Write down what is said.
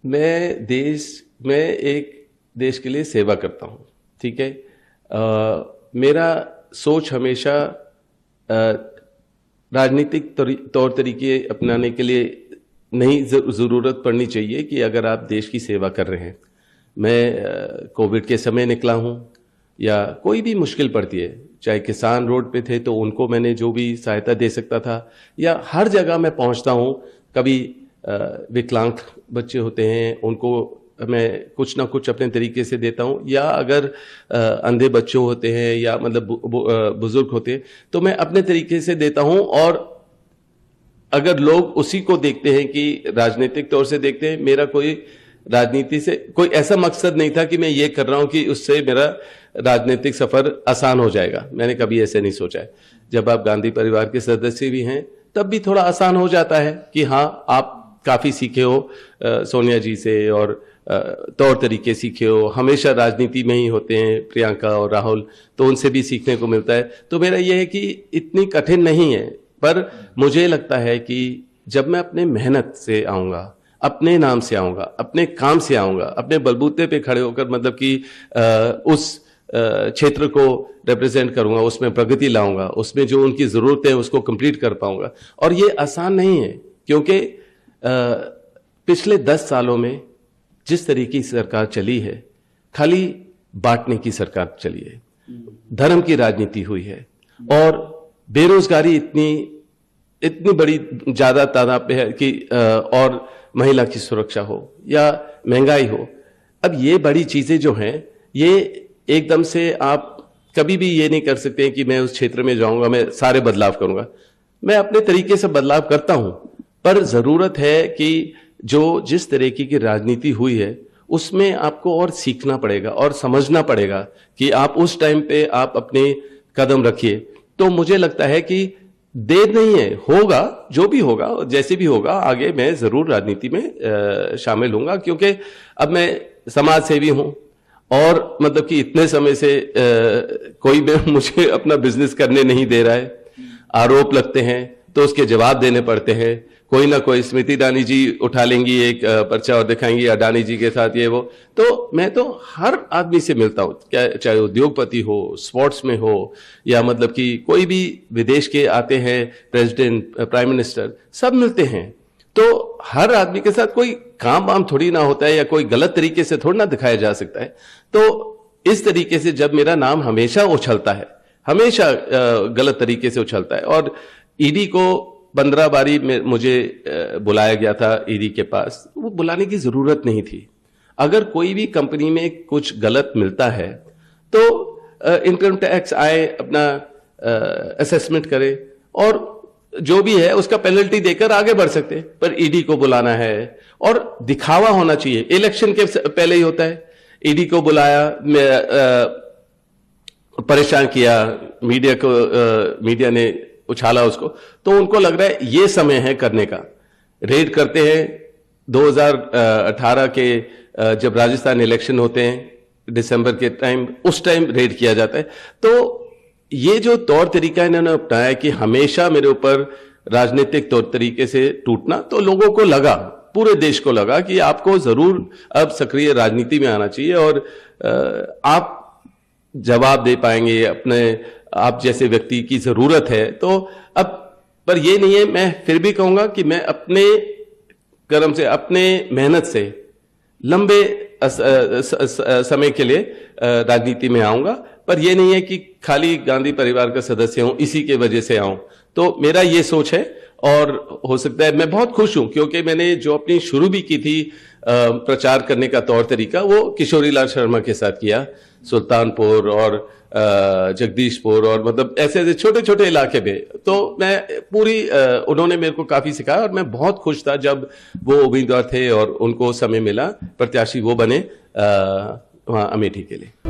मैं एक देश के लिए सेवा करता हूँ, ठीक है। मेरा सोच हमेशा राजनीतिक तौर तरीके अपनाने के लिए नहीं ज़रूरत पड़नी चाहिए कि अगर आप देश की सेवा कर रहे हैं। मैं कोविड के समय निकला हूँ या कोई भी मुश्किल पड़ती है, चाहे किसान रोड पे थे तो उनको मैंने जो भी सहायता दे सकता था, या हर जगह मैं पहुँचता हूँ। कभी विकलांग बच्चे होते हैं, उनको मैं कुछ ना कुछ अपने तरीके से देता हूँ, या अगर अंधे बच्चे होते हैं या मतलब बुजुर्ग होते हैं तो मैं अपने तरीके से देता हूँ। और अगर लोग उसी को देखते हैं कि राजनीतिक तौर से देखते हैं, मेरा कोई राजनीति से कोई ऐसा मकसद नहीं था कि मैं ये कर रहा हूं कि उससे मेरा राजनीतिक सफर आसान हो जाएगा। मैंने कभी ऐसे नहीं सोचा है। जब आप गांधी परिवार के सदस्य भी हैं तब भी थोड़ा आसान हो जाता है कि हाँ, आप काफी सीखे हो सोनिया जी से, और तौर तरीके सीखे हो, हमेशा राजनीति में ही होते हैं प्रियंका और राहुल, तो उनसे भी सीखने को मिलता है। तो मेरा यह है कि इतनी कठिन नहीं है, पर मुझे लगता है कि जब मैं अपने मेहनत से आऊंगा, अपने नाम से आऊंगा, अपने काम से आऊंगा, अपने बलबूते पे खड़े होकर मतलब कि उस क्षेत्र को रिप्रेजेंट करूंगा, उसमें प्रगति लाऊंगा, उसमें जो उनकी जरूरत है उसको कंप्लीट कर पाऊंगा। और ये आसान नहीं है, क्योंकि पिछले 10 सालों में जिस तरीके की सरकार चली है, खाली बांटने की सरकार चली है, धर्म की राजनीति हुई है, और बेरोजगारी इतनी बड़ी ज्यादा तादाद पे है कि और महिला की सुरक्षा हो या महंगाई हो। अब ये बड़ी चीजें जो हैं, ये एकदम से आप कभी भी ये नहीं कर सकते कि मैं उस क्षेत्र में जाऊंगा, मैं सारे बदलाव करूंगा। मैं अपने तरीके से बदलाव करता हूं, पर जरूरत है कि जिस तरीके की राजनीति हुई है उसमें आपको और सीखना पड़ेगा और समझना पड़ेगा कि आप उस टाइम पे आप अपने कदम रखिए। तो मुझे लगता है कि देर नहीं है, होगा जो भी होगा, जैसे भी होगा, आगे मैं जरूर राजनीति में शामिल होऊंगा, क्योंकि अब मैं समाज सेवी हूं, और मतलब कि इतने समय से कोई भी मुझे अपना बिजनेस करने नहीं दे रहा है। आरोप लगते हैं तो उसके जवाब देने पड़ते हैं। कोई ना कोई स्मृति ईरानी जी उठा लेंगी एक पर्चा और दिखाएंगी अडानी जी के साथ ये वो। तो मैं तो हर आदमी से मिलता हूं, चाहे उद्योगपति हो, स्पोर्ट्स में हो, या मतलब कि कोई भी विदेश के आते हैं प्रेसिडेंट, प्राइम मिनिस्टर, सब मिलते हैं। तो हर आदमी के साथ कोई काम वाम थोड़ी ना होता है, या कोई गलत तरीके से थोड़ी ना दिखाया जा सकता है। तो इस तरीके से जब मेरा नाम हमेशा उछलता है, हमेशा गलत तरीके से उछलता है, और ईडी को 15 बारी में मुझे बुलाया गया था ईडी के पास, वो बुलाने की जरूरत नहीं थी। अगर कोई भी कंपनी में कुछ गलत मिलता है तो इनकम टैक्स आए, अपना असेसमेंट करे, और जो भी है उसका पेनल्टी देकर आगे बढ़ सकते। पर ईडी को बुलाना है, और दिखावा होना चाहिए। इलेक्शन के पहले ही होता है, ईडी को बुलाया, परेशान किया मीडिया ने उछाला उसको, तो उनको लग रहा है ये समय है करने का। रेड करते हैं 2018 के जब राजस्थान इलेक्शन होते हैं दिसंबर के टाइम, उस टाइम रेड किया जाता है। तो ये जो तौर तरीका इन्होंने अपनाया कि हमेशा मेरे ऊपर राजनीतिक तौर तरीके से टूटना, तो लोगों को लगा, पूरे देश को लगा कि आपको जरूर अब सक्रिय राजनीति में आना चाहिए, और आप जवाब दे पाएंगे, अपने आप जैसे व्यक्ति की जरूरत है। तो अब पर ये नहीं है, मैं फिर भी कहूंगा कि मैं अपने कर्म से, अपने मेहनत से लंबे समय के लिए राजनीति में आऊंगा। पर यह नहीं है कि खाली गांधी परिवार का सदस्य हूं इसी के वजह से आऊं। तो मेरा ये सोच है, और हो सकता है मैं बहुत खुश हूं, क्योंकि मैंने जो अपनी शुरू भी की थी प्रचार करने का तौर तरीका, वो किशोरी लाल शर्मा के साथ किया, सुल्तानपुर और जगदीशपुर, और मतलब ऐसे ऐसे छोटे छोटे इलाके में। तो मैं पूरी उन्होंने मेरे को काफी सिखाया, और मैं बहुत खुश था जब वो उम्मीदवार थे और उनको समय मिला, प्रत्याशी वो बने वहां अमेठी के लिए।